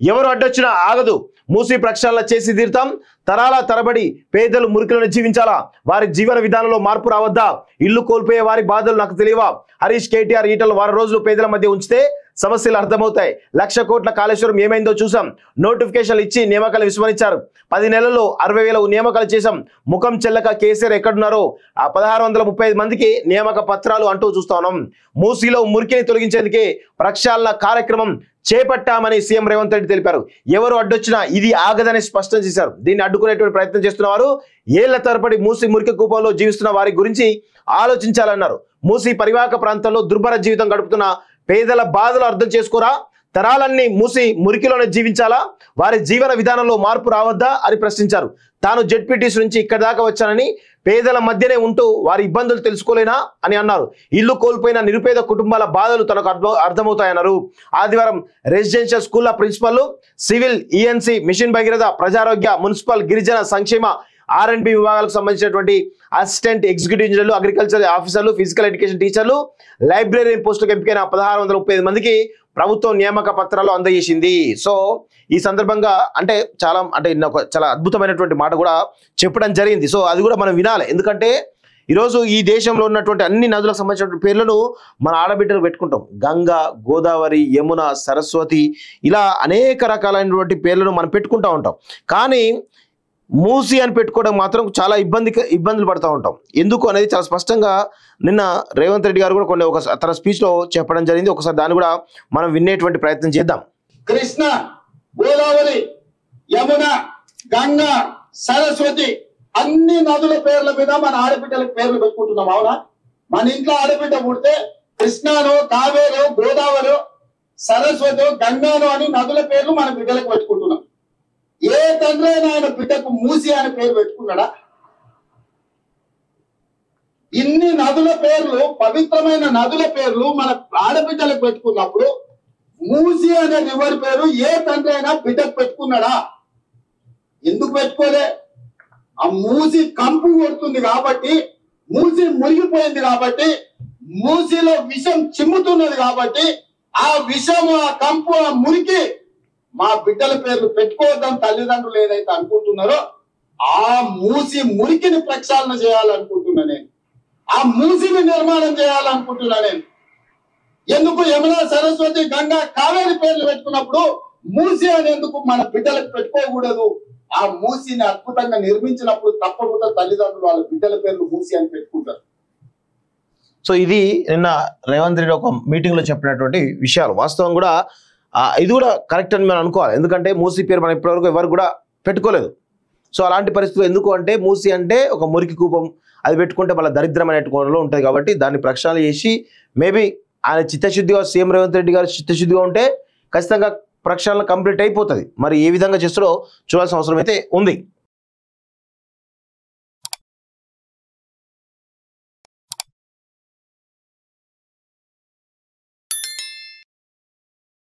ఎవరు అడ్డొచ్చినా ఆగదు, మూసి ప్రక్షాళన చేసి తీరుతాం, తరాల తరబడి పేదలు మురికిలను జీవించాలా, వారి జీవన విధానంలో మార్పు రావద్దా, ఇల్లు కోల్పోయే వారి బాధలు నాకు తెలియవా, హరీష్ కేటీఆర్ ఈటలు వారం రోజులు పేదల మధ్య ఉంచితే సమస్యలు అర్థమవుతాయి, 1,00,000 కోట్ల కాళేశ్వరం ఏమైందో చూసాం, నోటిఫికేషన్లు ఇచ్చి నియామకాలు విస్మరించారు, 10 నెలల్లో 60,000 నియామకాలు చేశాం, ముఖం చెల్లక కేసీఆర్ ఎక్కడున్నారో ఆ 1635 మందికి నియామక పత్రాలు అంటూ చూస్తా ఉన్నాం. మూసీలో మురికిని తొలగించేందుకే ప్రక్షాళన కార్యక్రమం చేపట్టామని సీఎం రేవంత్ రెడ్డి తెలిపారు. ఎవరు అడ్డొచ్చినా ఇది ఆగదని స్పష్టం చేశారు. దీన్ని అడ్డుకునేటువంటి ప్రయత్నం చేస్తున్న వారు ఏళ్ల తరబడి మూసి మురికి కూపంలో జీవిస్తున్న వారి గురించి ఆలోచించాలన్నారు. మూసి పరివాహక ప్రాంతంలో దుర్భర జీవితం గడుపుతున్న పేదల బాధలు అర్థం చేసుకోరా, తరాలన్నీ మూసి మురికిలోనే జీవించాలా, వారి జీవన విధానంలో మార్పు రావద్దా అని ప్రశ్నించారు. తాను జెడ్పీటీసీ నుంచి ఇక్కడి దాకా వచ్చానని, పేదల మధ్యనే ఉంటూ వారి ఇబ్బందులు తెలుసుకోలేనా అని అన్నారు. ఇల్లు కోల్పోయిన నిరుపేద కుటుంబాల బాధలు తనకు అర్థమవుతాయన్నారు. ఆదివారం రెసిడెన్షియల్ స్కూళ్ల principal, civil, ENC, mission Bhagiratha, ప్రజారోగ్య, మున్సిపల్, గిరిజన సంక్షేమ, R&B విభాగాలకు సంబంధించినటువంటి అసిస్టెంట్ ఎగ్జిక్యూటివ్ ఇంజనీర్లు, అగ్రికల్చర్ ఆఫీసర్లు, ఫిజికల్ ఎడ్యుకేషన్ టీచర్లు, లైబ్రరీయన్ పోస్టులకు ఎంపికైన 1635 మందికి ప్రభుత్వం నియామక పత్రాలు అందజేసింది. సో ఈ సందర్భంగా చాలా అద్భుతమైనటువంటి మాట కూడా చెప్పడం జరిగింది. సో అది కూడా మనం వినాలి. ఎందుకంటే ఈరోజు ఈ దేశంలో ఉన్నటువంటి అన్ని నదులకు సంబంధించినటువంటి పేర్లను మన ఆడబిడ్డలు పెట్టుకుంటాం. గంగా, గోదావరి, యమున, సరస్వతి, ఇలా అనేక రకాలైనటువంటి పేర్లను మనం పెట్టుకుంటూ ఉంటాం. కానీ మూసి అని పెట్టుకోవడం మాత్రం చాలా ఇబ్బందులు పడుతూ ఉంటాం. ఎందుకు అనేది చాలా స్పష్టంగా నిన్న రేవంత్ రెడ్డి గారు కూడా తన స్పీచ్లో చెప్పడం జరిగింది. ఒకసారి దాన్ని కూడా మనం వినేటువంటి ప్రయత్నం చేద్దాం. కృష్ణ, గోదావరి, యమున, గంగా, సరస్వతి అన్ని నదుల పేర్ల మీద మన ఆడబిడ్డలకు పేర్లు పెట్టుకుంటున్నాం. అవునా? మన ఇంట్లో ఆడబిడ్డ పుడితే కృష్ణాను, కావేరు, గోదావరి, సరస్వతి, గంగాను అని నదుల పేర్లు మన బిడ్డలకు పెట్టుకుంటున్నాం. ఏ తండ్రి అయినా ఆయన బిడ్డకు మూసి అనే పేరు పెట్టుకున్నాడా? ఇన్ని నదుల పేర్లు, పవిత్రమైన నదుల పేర్లు మన ఆడబిడ్డలకు పెట్టుకున్నప్పుడు మూసి అనే రివర్ పేరు ఏ తండ్రి అయినా బిడ్డకు పెట్టుకున్నాడా? ఎందుకు పెట్టుకోలే? ఆ మూసి కంపు కొడుతుంది కాబట్టి, మూసి మురిగిపోయింది కాబట్టి, మూసిలో విషం చిమ్ముతున్నది కాబట్టి, ఆ విషము, ఆ కంపు, ఆ మురికి మా బిడ్డల పేర్లు పెట్టుకోవద్దాం తల్లిదండ్రులు ఏదైతే అనుకుంటున్నారో ఆ మూసి మురికిని ప్రక్షాళన చేయాలనుకుంటున్నా నేను. ఆ మూసిని నిర్మాణం చేయాలనుకుంటున్నా నేను. ఎందుకు యమున, సరస్వతి, గంగా, కావేరి పేర్లు పెట్టుకున్నప్పుడు మూసి అనేందుకు మన బిడ్డలకు పెట్టుకోకూడదు? ఆ మూసిని అద్భుతంగా నిర్మించినప్పుడు తప్పకుండా తల్లిదండ్రులు వాళ్ళ బిడ్డల పేర్లు మూసి అని పెట్టుకుంటారు. సో ఇది నిన్న రేవంత్ రెడ్డి ఒక మీటింగ్ లో చెప్పినటువంటి విషయాలు. వాస్తవం కూడా ఇది కూడా కరెక్ట్ అని మనం అనుకోవాలి. ఎందుకంటే మూసి పేరు మనం ఇప్పటివరకు ఎవరు కూడా పెట్టుకోలేదు. సో అలాంటి పరిస్థితులు ఎందుకు అంటే, మూసి అంటే ఒక మురికి కూపం, అది పెట్టుకుంటే మళ్ళీ దరిద్రమైన కోణంలో ఉంటుంది కాబట్టి దాన్ని ప్రక్షాళన చేసి మేబీ ఆయన చిత్తశుద్ధిగా, సీఎం రేవంత్ రెడ్డి గారు చిత్తశుద్ధిగా ఉంటే ఖచ్చితంగా ప్రక్షాళన కంప్లీట్ అయిపోతుంది. మరి ఏ విధంగా చేస్తారో చూడాల్సిన అవసరం అయితే ఉంది.